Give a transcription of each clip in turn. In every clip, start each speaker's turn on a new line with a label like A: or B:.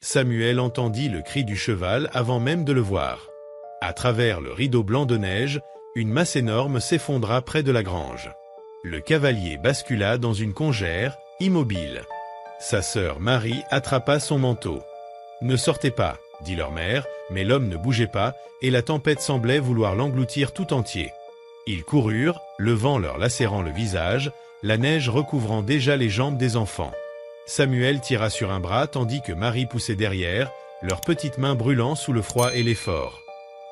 A: Samuel entendit le cri du cheval avant même de le voir. À travers le rideau blanc de neige, une masse énorme s'effondra près de la grange. Le cavalier bascula dans une congère, immobile. Sa sœur Marie attrapa son manteau. « Ne sortez pas », dit leur mère, mais l'homme ne bougeait pas, et la tempête semblait vouloir l'engloutir tout entier. Ils coururent, le vent leur lacérant le visage, la neige recouvrant déjà les jambes des enfants. Samuel tira sur un bras tandis que Marie poussait derrière, leurs petites mains brûlant sous le froid et l'effort.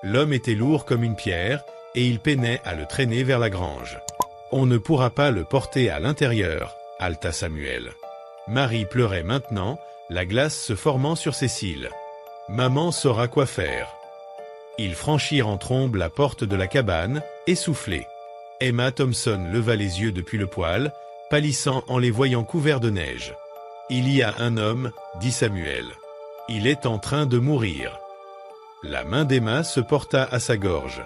A: L'homme était lourd comme une pierre, et il peinait à le traîner vers la grange. « On ne pourra pas le porter à l'intérieur », haleta Samuel. Marie pleurait maintenant, la glace se formant sur ses cils. « Maman saura quoi faire. » Ils franchirent en trombe la porte de la cabane, essoufflés. Emma Thompson leva les yeux depuis le poêle, pâlissant en les voyant couverts de neige. « Il y a un homme, » dit Samuel. « Il est en train de mourir. » La main d'Emma se porta à sa gorge.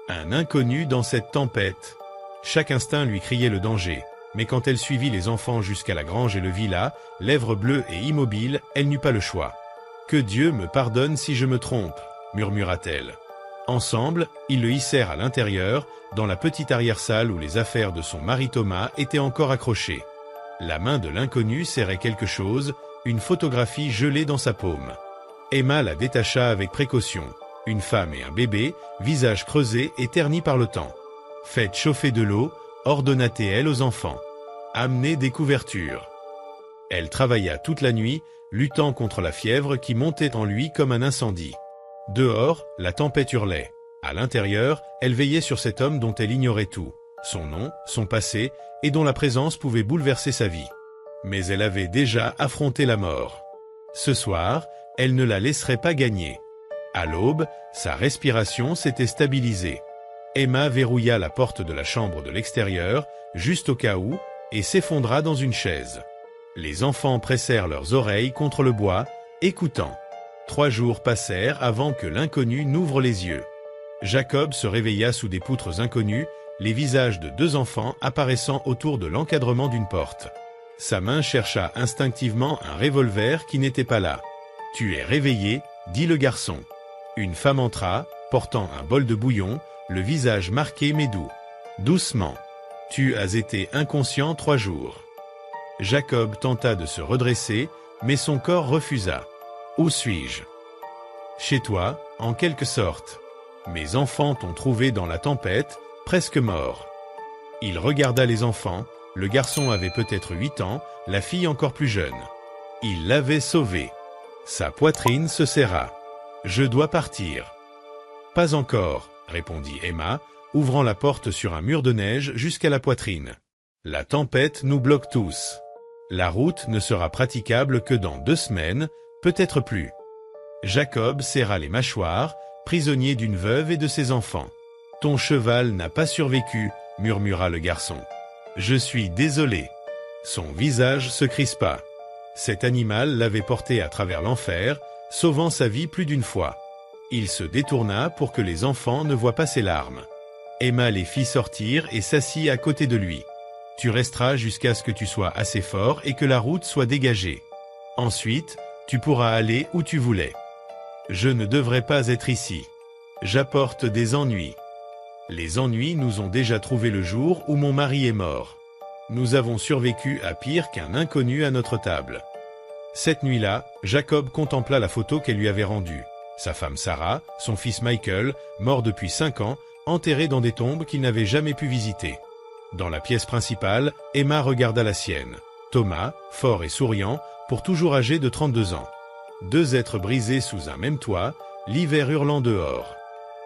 A: Un inconnu dans cette tempête. Chaque instinct lui criait le danger, mais quand elle suivit les enfants jusqu'à la grange et le villa, lèvres bleues et immobile, elle n'eut pas le choix. « Que Dieu me pardonne si je me trompe », murmura-t-elle. Ensemble, ils le hissèrent à l'intérieur, dans la petite arrière-salle où les affaires de son mari Thomas étaient encore accrochées. La main de l'inconnu serrait quelque chose, une photographie gelée dans sa paume. Emma la détacha avec précaution. Une femme et un bébé, visage creusé et terni par le temps. « Faites chauffer de l'eau », ordonna-t-elle aux enfants. « Amenez des couvertures. » Elle travailla toute la nuit, luttant contre la fièvre qui montait en lui comme un incendie. Dehors, la tempête hurlait. À l'intérieur, elle veillait sur cet homme dont elle ignorait tout, son nom, son passé, et dont la présence pouvait bouleverser sa vie. Mais elle avait déjà affronté la mort. Ce soir, elle ne la laisserait pas gagner. À l'aube, sa respiration s'était stabilisée. Emma verrouilla la porte de la chambre de l'extérieur, juste au cas où, et s'effondra dans une chaise. Les enfants pressèrent leurs oreilles contre le bois, écoutant. 3 jours passèrent avant que l'inconnu n'ouvre les yeux. Jacob se réveilla sous des poutres inconnues, les visages de 2 enfants apparaissant autour de l'encadrement d'une porte. Sa main chercha instinctivement un revolver qui n'était pas là. « Tu es réveillé », dit le garçon. Une femme entra, portant un bol de bouillon, le visage marqué mais doux. « Doucement. Tu as été inconscient 3 jours. » Jacob tenta de se redresser, mais son corps refusa. « Où suis-je ?»« Chez toi, en quelque sorte. Mes enfants t'ont trouvé dans la tempête, presque mort. » Il regarda les enfants, le garçon avait peut-être 8 ans, la fille encore plus jeune. Il l'avait sauvé. Sa poitrine se serra. « Je dois partir. »« Pas encore, » répondit Emma, ouvrant la porte sur un mur de neige jusqu'à la poitrine. « La tempête nous bloque tous. La route ne sera praticable que dans 2 semaines, peut-être plus. » Jacob serra les mâchoires, prisonnier d'une veuve et de ses enfants. « Ton cheval n'a pas survécu, » murmura le garçon. « Je suis désolé. » Son visage se crispa. Cet animal l'avait porté à travers l'enfer, sauvant sa vie plus d'une fois. Il se détourna pour que les enfants ne voient pas ses larmes. Emma les fit sortir et s'assit à côté de lui. « Tu resteras jusqu'à ce que tu sois assez fort et que la route soit dégagée. Ensuite, tu pourras aller où tu voulais. Je ne devrais pas être ici. J'apporte des ennuis. Les ennuis nous ont déjà trouvé le jour où mon mari est mort. Nous avons survécu à pire qu'un inconnu à notre table. » Cette nuit-là, Jacob contempla la photo qu'elle lui avait rendue. Sa femme Sarah, son fils Michael, mort depuis 5 ans, enterrés dans des tombes qu'il n'avait jamais pu visiter. Dans la pièce principale, Emma regarda la sienne. Thomas, fort et souriant, pour toujours âgé de 32 ans. 2 êtres brisés sous un même toit, l'hiver hurlant dehors.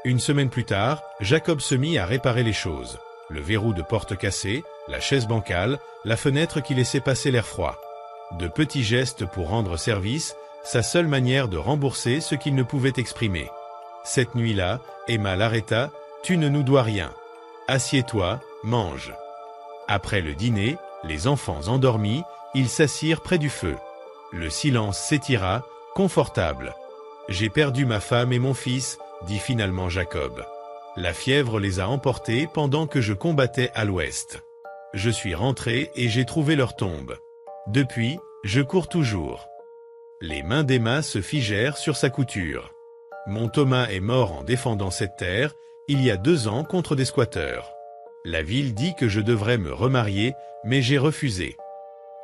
A: Une semaine plus tard, Jacob se mit à réparer les choses. Le verrou de porte cassé, la chaise bancale, la fenêtre qui laissait passer l'air froid. De petits gestes pour rendre service, sa seule manière de rembourser ce qu'il ne pouvait exprimer. Cette nuit-là, Emma l'arrêta. « Tu ne nous dois rien. Assieds-toi, mange. » Après le dîner, les enfants endormis, ils s'assirent près du feu. Le silence s'étira, confortable. « J'ai perdu ma femme et mon fils, » dit finalement Jacob. « La fièvre les a emportés pendant que je combattais à l'ouest. Je suis rentré et j'ai trouvé leur tombe. Depuis, je cours toujours. » Les mains d'Emma se figèrent sur sa couture. Mon Thomas est mort en défendant cette terre, il y a 2 ans contre des squatteurs. La ville dit que je devrais me remarier, mais j'ai refusé.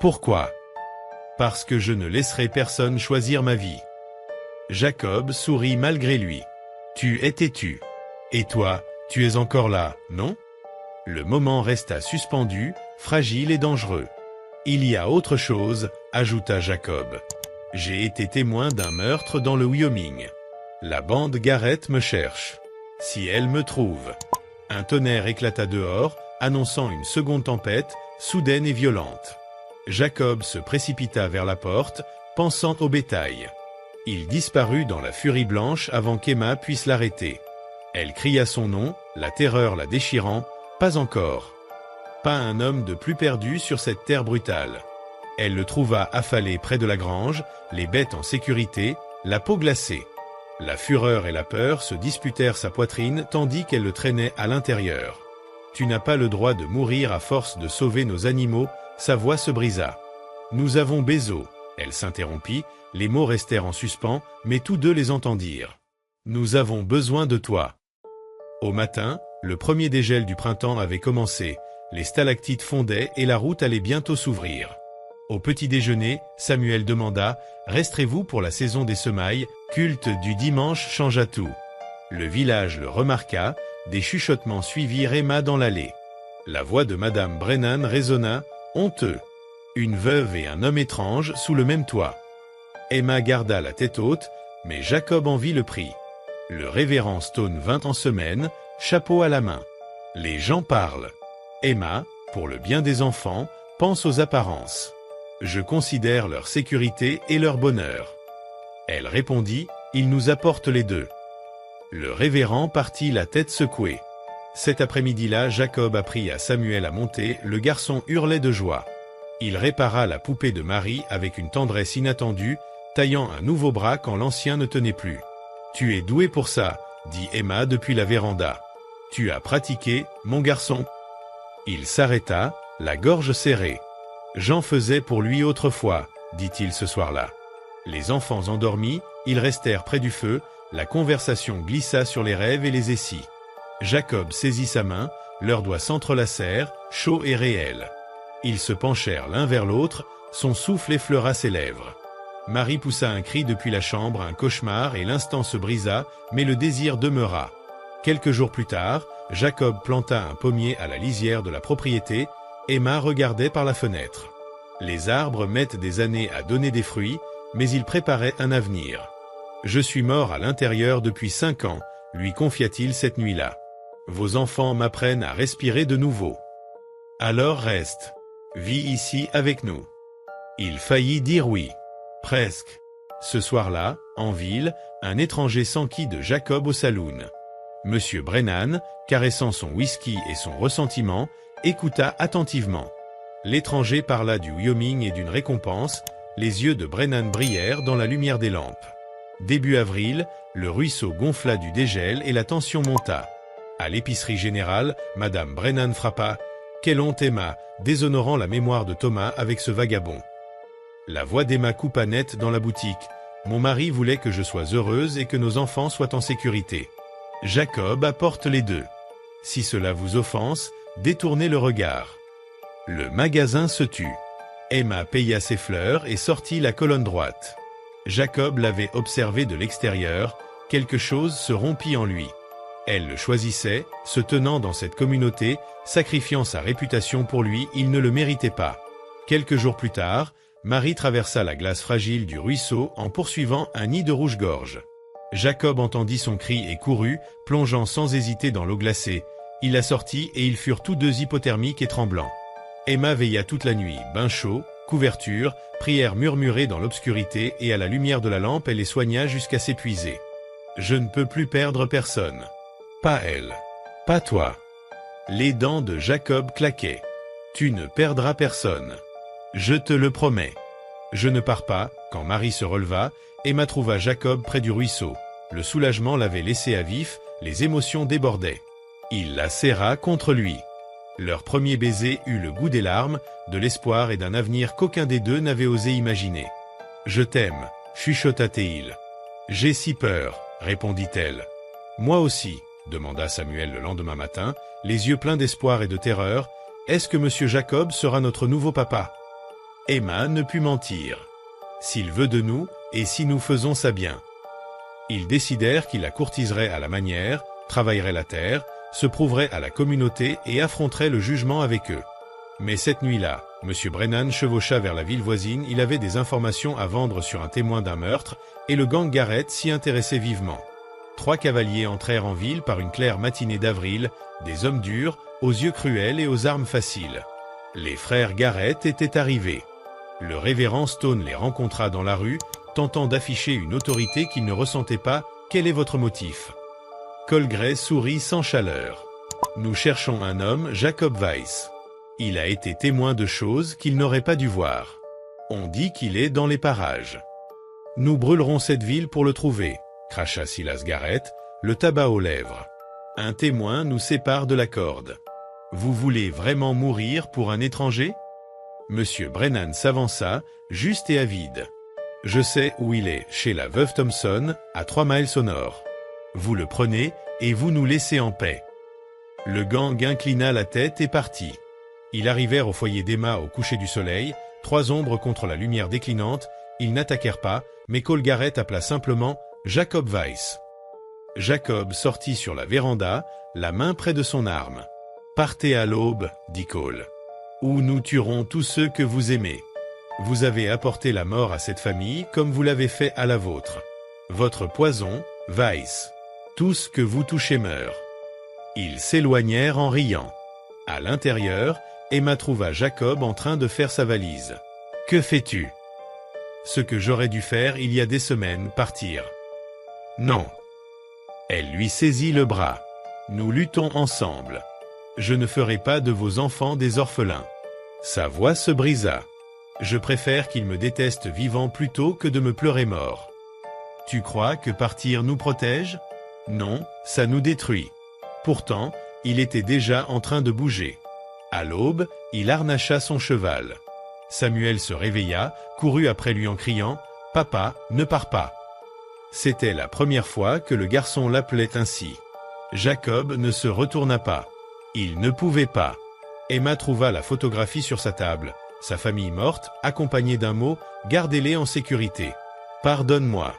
A: Pourquoi? Parce que je ne laisserai personne choisir ma vie. Jacob sourit malgré lui. Tu es têtu. Et toi, tu es encore là, non? Le moment resta suspendu, fragile et dangereux. Il y a autre chose, ajouta Jacob. J'ai été témoin d'un meurtre dans le Wyoming. La bande Garrett me cherche. Si elle me trouve. Un tonnerre éclata dehors, annonçant une seconde tempête, soudaine et violente. Jacob se précipita vers la porte, pensant au bétail. Il disparut dans la furie blanche avant qu'Emma puisse l'arrêter. Elle cria son nom, la terreur la déchirant, pas encore. Pas un homme de plus perdu sur cette terre brutale. Elle le trouva affalé près de la grange, les bêtes en sécurité, la peau glacée. La fureur et la peur se disputèrent sa poitrine tandis qu'elle le traînait à l'intérieur. Tu n'as pas le droit de mourir à force de sauver nos animaux, sa voix se brisa. Nous avons Bézo. Elle s'interrompit, les mots restèrent en suspens, mais tous deux les entendirent. Nous avons besoin de toi. Au matin, le premier dégel du printemps avait commencé, les stalactites fondaient et la route allait bientôt s'ouvrir. Au petit déjeuner, Samuel demanda « Resterez-vous pour la saison des semailles ?» Culte du dimanche changea tout. Le village le remarqua, des chuchotements suivirent Emma dans l'allée. La voix de Madame Brennan résonna, honteux. Une veuve et un homme étrange sous le même toit. Emma garda la tête haute, mais Jacob en vit le prix. Le révérend Stone vint en semaine, chapeau à la main. Les gens parlent. Emma, pour le bien des enfants, pense aux apparences. Je considère leur sécurité et leur bonheur. Elle répondit, ils nous apportent les deux. Le révérend partit la tête secouée. Cet après-midi-là, Jacob apprit à Samuel à monter, le garçon hurlait de joie. Il répara la poupée de Marie avec une tendresse inattendue, taillant un nouveau bras quand l'ancien ne tenait plus. « Tu es doué pour ça, » dit Emma depuis la véranda. « Tu as pratiqué, mon garçon. » Il s'arrêta, la gorge serrée. « J'en faisais pour lui autrefois, » dit-il ce soir-là. Les enfants endormis, ils restèrent près du feu, la conversation glissa sur les rêves et les essais. Jacob saisit sa main, leurs doigts s'entrelacèrent, chauds et réels. Ils se penchèrent l'un vers l'autre, son souffle effleura ses lèvres. Marie poussa un cri depuis la chambre, un cauchemar, et l'instant se brisa, mais le désir demeura. Quelques jours plus tard, Jacob planta un pommier à la lisière de la propriété, Emma regardait par la fenêtre. Les arbres mettent des années à donner des fruits, mais ils préparaient un avenir. « Je suis mort à l'intérieur depuis 5 ans, lui confia-t-il cette nuit-là. Vos enfants m'apprennent à respirer de nouveau. Alors reste. Vis ici avec nous. » Il faillit dire oui. Presque. Ce soir-là, en ville, un étranger s'enquit de Jacob au saloon. Monsieur Brennan, caressant son whisky et son ressentiment, écouta attentivement. L'étranger parla du Wyoming et d'une récompense, les yeux de Brennan brillèrent dans la lumière des lampes. Début avril, le ruisseau gonfla du dégel et la tension monta. À l'épicerie générale, Madame Brennan frappa « Quelle honte Emma !» déshonorant la mémoire de Thomas avec ce vagabond. La voix d'Emma coupa net dans la boutique. « Mon mari voulait que je sois heureuse et que nos enfants soient en sécurité. Jacob apporte les deux. Si cela vous offense, détournez le regard. » Le magasin se tut. Emma paya ses fleurs et sortit la colonne droite. Jacob l'avait observé de l'extérieur, quelque chose se rompit en lui. Elle le choisissait, se tenant dans cette communauté, sacrifiant sa réputation pour lui, il ne le méritait pas. Quelques jours plus tard, Marie traversa la glace fragile du ruisseau en poursuivant un nid de rouge-gorge. Jacob entendit son cri et courut, plongeant sans hésiter dans l'eau glacée. Il la sortit et ils furent tous deux hypothermiques et tremblants. Emma veilla toute la nuit, bain chaud, couverture, prières murmurées dans l'obscurité et à la lumière de la lampe elle les soigna jusqu'à s'épuiser. « Je ne peux plus perdre personne. Pas elle. Pas toi. » Les dents de Jacob claquaient. « Tu ne perdras personne. Je te le promets. » Je ne pars pas. Quand Marie se releva, Emma trouva Jacob près du ruisseau. Le soulagement l'avait laissé à vif, les émotions débordaient. Il la serra contre lui. Leur premier baiser eut le goût des larmes, de l'espoir et d'un avenir qu'aucun des deux n'avait osé imaginer. « Je t'aime, chuchota Théil. J'ai si peur, répondit-elle. Moi aussi, demanda Samuel le lendemain matin, les yeux pleins d'espoir et de terreur. Est-ce que monsieur Jacob sera notre nouveau papa? Emma ne put mentir. S'il veut de nous, et si nous faisons ça bien. Ils décidèrent qu'ils la courtiseraient à la manière, travailleraient la terre, se prouveraient à la communauté et affronteraient le jugement avec eux. Mais cette nuit-là, M. Brennan chevaucha vers la ville voisine, il avait des informations à vendre sur un témoin d'un meurtre, et le gang Garrett s'y intéressait vivement. 3 cavaliers entrèrent en ville par une claire matinée d'avril, des hommes durs, aux yeux cruels et aux armes faciles. Les frères Garrett étaient arrivés. Le révérend Stone les rencontra dans la rue, tentant d'afficher une autorité qu'il ne ressentait pas. Quel est votre motif? Colgray sourit sans chaleur. Nous cherchons un homme, Jacob Weiss. Il a été témoin de choses qu'il n'aurait pas dû voir. On dit qu'il est dans les parages. Nous brûlerons cette ville pour le trouver, cracha Silas Garrett, le tabac aux lèvres. Un témoin nous sépare de la corde. Vous voulez vraiment mourir pour un étranger? Monsieur Brennan s'avança, juste et avide. Je sais où il est, chez la veuve Thompson, à 3 miles au nord. Vous le prenez, et vous nous laissez en paix. Le gang inclina la tête et partit. Ils arrivèrent au foyer d'Emma au coucher du soleil, 3 ombres contre la lumière déclinante. Ils n'attaquèrent pas, mais Cole Garrett appela simplement Jacob Weiss. Jacob sortit sur la véranda, la main près de son arme. Partez à l'aube, dit Cole. Ou nous tuerons tous ceux que vous aimez. Vous avez apporté la mort à cette famille comme vous l'avez fait à la vôtre. Votre poison, Weiss. Tout ce que vous touchez meurt. Ils s'éloignèrent en riant. À l'intérieur, Emma trouva Jacob en train de faire sa valise. Que fais-tu? Ce que j'aurais dû faire il y a des semaines, partir. Non. Elle lui saisit le bras. Nous luttons ensemble. Je ne ferai pas de vos enfants des orphelins. Sa voix se brisa. Je préfère qu'ils me détestent vivant plutôt que de me pleurer mort. Tu crois que partir nous protège? Non, ça nous détruit. Pourtant, il était déjà en train de bouger. À l'aube, il harnacha son cheval. Samuel se réveilla, courut après lui en criant « Papa, ne pars pas !» C'était la première fois que le garçon l'appelait ainsi. Jacob ne se retourna pas. Il ne pouvait pas. Emma trouva la photographie sur sa table. Sa famille morte, accompagnée d'un mot « Gardez-les en sécurité. Pardonne-moi ».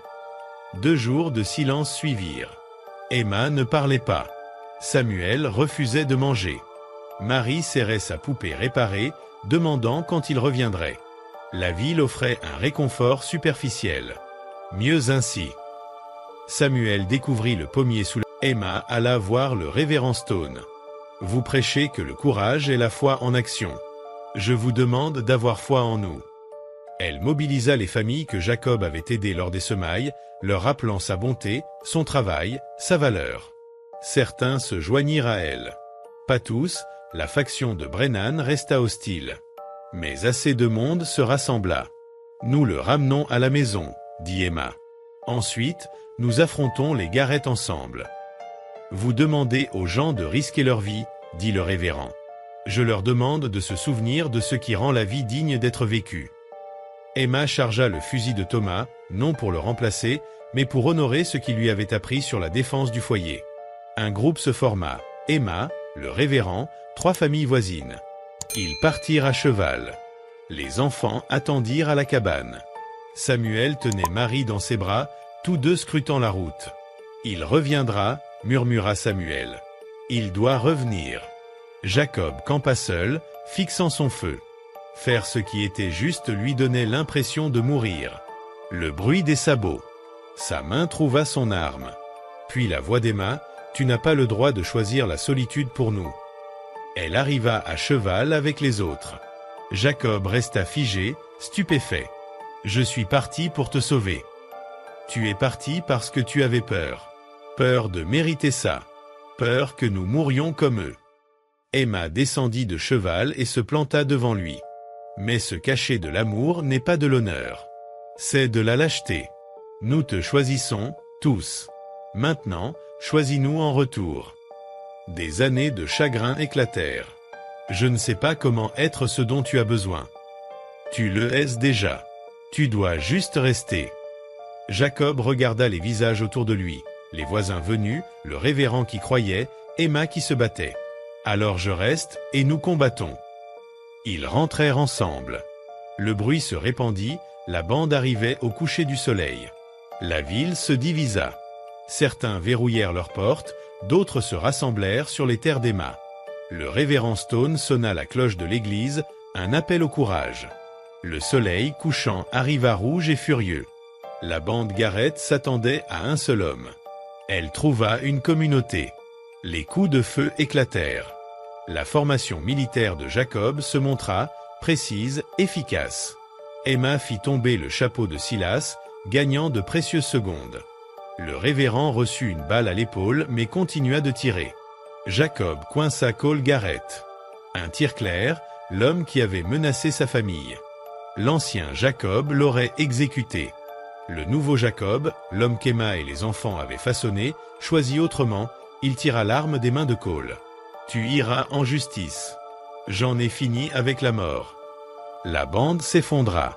A: 2 jours de silence suivirent. Emma ne parlait pas. Samuel refusait de manger. Marie serrait sa poupée réparée, demandant quand il reviendrait. La ville offrait un réconfort superficiel. Mieux ainsi. Samuel découvrit le pommier sous la... Emma alla voir le révérend Stone. Vous prêchez que le courage est la foi en action. Je vous demande d'avoir foi en nous. Elle mobilisa les familles que Jacob avait aidées lors des semailles, leur rappelant sa bonté, son travail, sa valeur. Certains se joignirent à elle. Pas tous, la faction de Brennan resta hostile. Mais assez de monde se rassembla. Nous le ramenons à la maison, dit Emma. Ensuite, nous affrontons les Garrett ensemble. Vous demandez aux gens de risquer leur vie, dit le révérend. Je leur demande de se souvenir de ce qui rend la vie digne d'être vécue. Emma chargea le fusil de Thomas, non pour le remplacer, mais pour honorer ce qu'il lui avait appris sur la défense du foyer. Un groupe se forma. Emma, le révérend, 3 familles voisines. Ils partirent à cheval. Les enfants attendirent à la cabane. Samuel tenait Marie dans ses bras, tous deux scrutant la route. Il reviendra, murmura Samuel. Il doit revenir. Jacob campa seul, fixant son feu. Faire ce qui était juste lui donnait l'impression de mourir. Le bruit des sabots. Sa main trouva son arme. Puis la voix d'Emma, « Tu n'as pas le droit de choisir la solitude pour nous. » Elle arriva à cheval avec les autres. Jacob resta figé, stupéfait. « Je suis parti pour te sauver. » « Tu es parti parce que tu avais peur. Peur de mériter ça. Peur que nous mourions comme eux. » Emma descendit de cheval et se planta devant lui. Mais se cacher de l'amour n'est pas de l'honneur. C'est de la lâcheté. Nous te choisissons, tous. Maintenant, choisis-nous en retour. Des années de chagrin éclatèrent. Je ne sais pas comment être ce dont tu as besoin. Tu le es déjà. Tu dois juste rester. Jacob regarda les visages autour de lui, les voisins venus, le révérend qui croyait, Emma qui se battait. Alors je reste, et nous combattons. Ils rentrèrent ensemble. Le bruit se répandit, la bande arrivait au coucher du soleil. La ville se divisa. Certains verrouillèrent leurs portes, d'autres se rassemblèrent sur les terres d'Emma. Le révérend Stone sonna la cloche de l'église, un appel au courage. Le soleil couchant arriva rouge et furieux. La bande Garrett s'attendait à un seul homme. Elle trouva une communauté. Les coups de feu éclatèrent. La formation militaire de Jacob se montra, précise, efficace. Emma fit tomber le chapeau de Silas, gagnant de précieuses secondes. Le révérend reçut une balle à l'épaule mais continua de tirer. Jacob coinça Cole Garrett. Un tir clair, l'homme qui avait menacé sa famille. L'ancien Jacob l'aurait exécuté. Le nouveau Jacob, l'homme qu'Emma et les enfants avaient façonné, choisit autrement, il tira l'arme des mains de Cole. « Tu iras en justice. J'en ai fini avec la mort. » La bande s'effondra.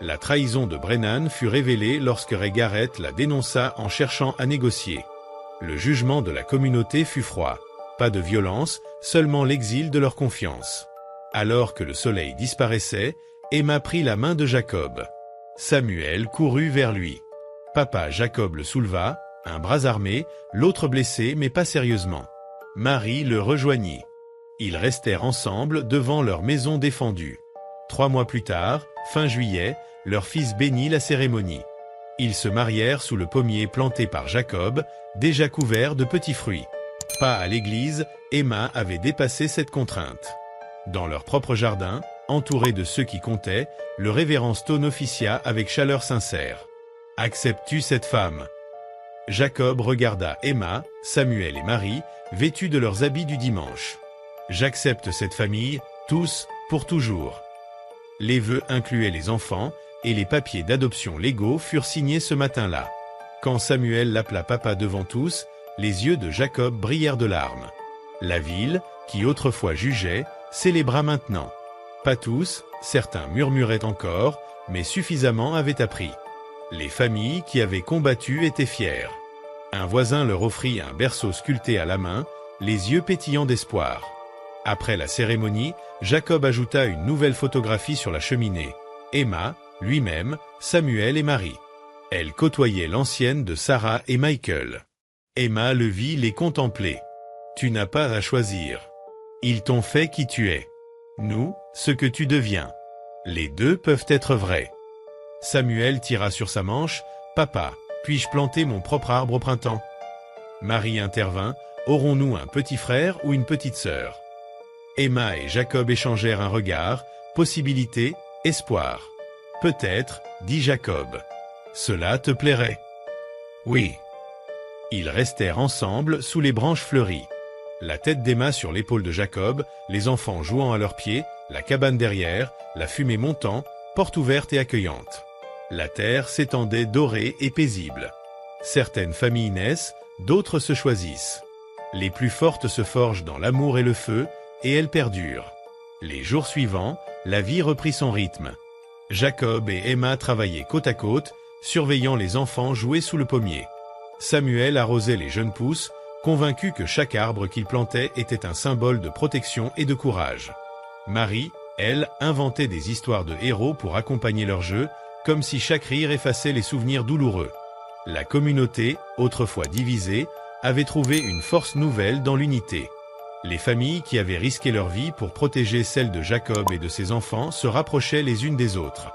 A: La trahison de Brennan fut révélée lorsque Ray Garrett la dénonça en cherchant à négocier. Le jugement de la communauté fut froid. Pas de violence, seulement l'exil de leur confiance. Alors que le soleil disparaissait, Emma prit la main de Jacob. Samuel courut vers lui. Papa Jacob le souleva, un bras armé, l'autre blessé mais pas sérieusement. Marie le rejoignit. Ils restèrent ensemble devant leur maison défendue. 3 mois plus tard, fin juillet, leur fils bénit la cérémonie. Ils se marièrent sous le pommier planté par Jacob, déjà couvert de petits fruits. Pas à l'église, Emma avait dépassé cette contrainte. Dans leur propre jardin, entouré de ceux qui comptaient, le révérend Stone officia avec chaleur sincère. « Acceptes-tu cette femme ?» Jacob regarda Emma, Samuel et Marie, vêtus de leurs habits du dimanche. « J'accepte cette famille, tous, pour toujours. » Les vœux incluaient les enfants, et les papiers d'adoption légaux furent signés ce matin-là. Quand Samuel l'appela papa devant tous, les yeux de Jacob brillèrent de larmes. La ville, qui autrefois jugeait, célébra maintenant. Pas tous, certains murmuraient encore, mais suffisamment avaient appris. Les familles qui avaient combattu étaient fières. Un voisin leur offrit un berceau sculpté à la main, les yeux pétillants d'espoir. Après la cérémonie, Jacob ajouta une nouvelle photographie sur la cheminée. Emma, lui-même, Samuel et Marie. Elle côtoyait l'ancienne de Sarah et Michael. Emma le vit les contempler. « Tu n'as pas à choisir. Ils t'ont fait qui tu es. Nous, ce que tu deviens. Les deux peuvent être vrais. » Samuel tira sur sa manche. « Papa, puis-je planter mon propre arbre au printemps ?» Marie intervint. « Aurons-nous un petit frère ou une petite sœur ?» Emma et Jacob échangèrent un regard. Possibilité, espoir. « Peut-être, dit Jacob. Cela te plairait. » « Oui. » Ils restèrent ensemble sous les branches fleuries. La tête d'Emma sur l'épaule de Jacob, les enfants jouant à leurs pieds, la cabane derrière, la fumée montant, porte ouverte et accueillante. La terre s'étendait dorée et paisible. Certaines familles naissent, d'autres se choisissent. Les plus fortes se forgent dans l'amour et le feu, et elles perdurent. Les jours suivants, la vie reprit son rythme. Jacob et Emma travaillaient côte à côte, surveillant les enfants jouer sous le pommier. Samuel arrosait les jeunes pousses, convaincu que chaque arbre qu'il plantait était un symbole de protection et de courage. Marie, elle, inventait des histoires de héros pour accompagner leur jeu, comme si chaque rire effaçait les souvenirs douloureux. La communauté, autrefois divisée, avait trouvé une force nouvelle dans l'unité. Les familles qui avaient risqué leur vie pour protéger celle de Jacob et de ses enfants se rapprochaient les unes des autres.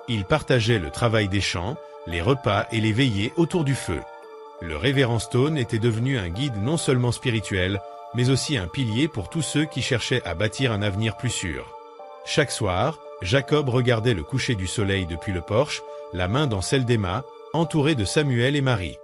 A: Ils partageaient le travail des champs, les repas et les veillées autour du feu. Le révérend Stone était devenu un guide non seulement spirituel, mais aussi un pilier pour tous ceux qui cherchaient à bâtir un avenir plus sûr. Chaque soir, Jacob regardait le coucher du soleil depuis le porche, la main dans celle d'Emma, entouré de Samuel et Marie.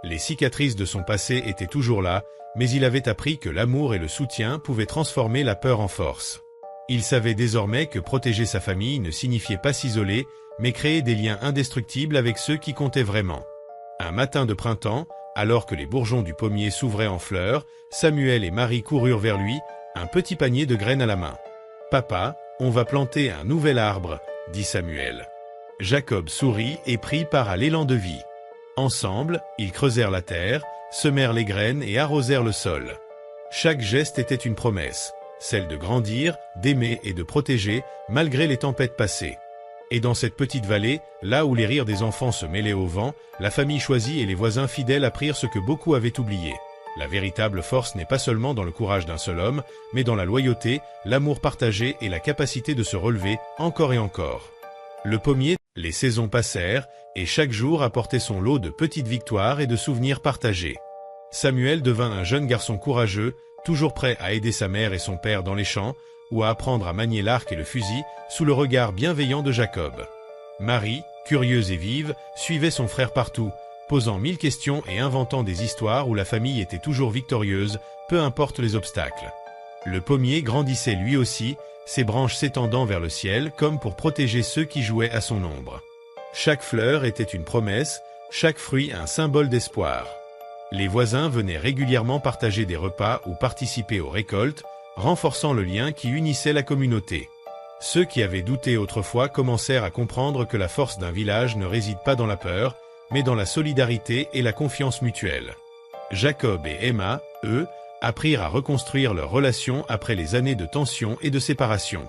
A: Les cicatrices de son passé étaient toujours là, mais il avait appris que l'amour et le soutien pouvaient transformer la peur en force. Il savait désormais que protéger sa famille ne signifiait pas s'isoler, mais créer des liens indestructibles avec ceux qui comptaient vraiment. Un matin de printemps, alors que les bourgeons du pommier s'ouvraient en fleurs, Samuel et Marie coururent vers lui, un petit panier de graines à la main. « Papa, on va planter un nouvel arbre, » dit Samuel. Jacob sourit et prit part à l'élan de vie. Ensemble, ils creusèrent la terre, semèrent les graines et arrosèrent le sol. Chaque geste était une promesse, celle de grandir, d'aimer et de protéger, malgré les tempêtes passées. Et dans cette petite vallée, là où les rires des enfants se mêlaient au vent, la famille choisie et les voisins fidèles apprirent ce que beaucoup avaient oublié. La véritable force n'est pas seulement dans le courage d'un seul homme, mais dans la loyauté, l'amour partagé et la capacité de se relever, encore et encore. Le pommier, les saisons passèrent, et chaque jour apportait son lot de petites victoires et de souvenirs partagés. Samuel devint un jeune garçon courageux, toujours prêt à aider sa mère et son père dans les champs, ou à apprendre à manier l'arc et le fusil, sous le regard bienveillant de Jacob. Marie, curieuse et vive, suivait son frère partout, posant 1000 questions et inventant des histoires où la famille était toujours victorieuse, peu importe les obstacles. Le pommier grandissait lui aussi, ses branches s'étendant vers le ciel comme pour protéger ceux qui jouaient à son ombre. Chaque fleur était une promesse, chaque fruit un symbole d'espoir. Les voisins venaient régulièrement partager des repas ou participer aux récoltes, renforçant le lien qui unissait la communauté. Ceux qui avaient douté autrefois commencèrent à comprendre que la force d'un village ne réside pas dans la peur, mais dans la solidarité et la confiance mutuelle. Jacob et Emma, eux, apprirent à reconstruire leur relation après les années de tension et de séparation.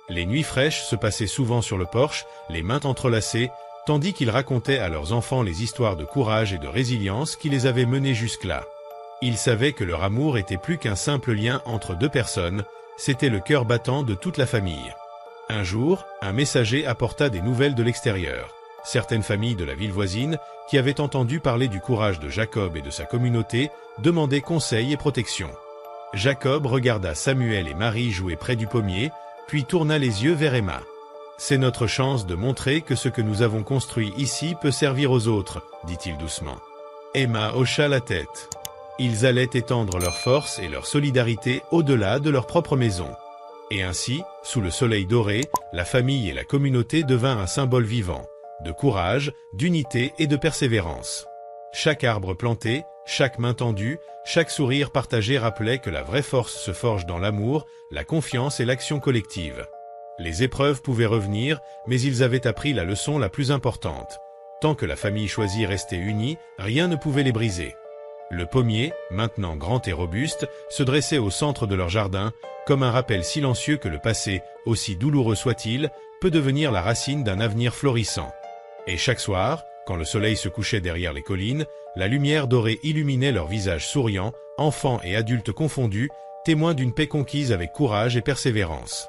A: Les nuits fraîches se passaient souvent sur le porche, les mains entrelacées, tandis qu'ils racontaient à leurs enfants les histoires de courage et de résilience qui les avaient menés jusque-là. Ils savaient que leur amour était plus qu'un simple lien entre deux personnes, c'était le cœur battant de toute la famille. Un jour, un messager apporta des nouvelles de l'extérieur. Certaines familles de la ville voisine, qui avaient entendu parler du courage de Jacob et de sa communauté, demandaient conseil et protection. Jacob regarda Samuel et Marie jouer près du pommier, puis tourna les yeux vers Emma. « C'est notre chance de montrer que ce que nous avons construit ici peut servir aux autres, » dit-il doucement. Emma hocha la tête. Ils allaient étendre leur force et leur solidarité au-delà de leur propre maison. Et ainsi, sous le soleil doré, la famille et la communauté devinrent un symbole vivant, de courage, d'unité et de persévérance. Chaque arbre planté, chaque main tendue, chaque sourire partagé rappelait que la vraie force se forge dans l'amour, la confiance et l'action collective. Les épreuves pouvaient revenir, mais ils avaient appris la leçon la plus importante. Tant que la famille choisie restait unie, rien ne pouvait les briser. Le pommier, maintenant grand et robuste, se dressait au centre de leur jardin, comme un rappel silencieux que le passé, aussi douloureux soit-il, peut devenir la racine d'un avenir florissant. Et chaque soir, quand le soleil se couchait derrière les collines, la lumière dorée illuminait leurs visages souriants, enfants et adultes confondus, témoins d'une paix conquise avec courage et persévérance.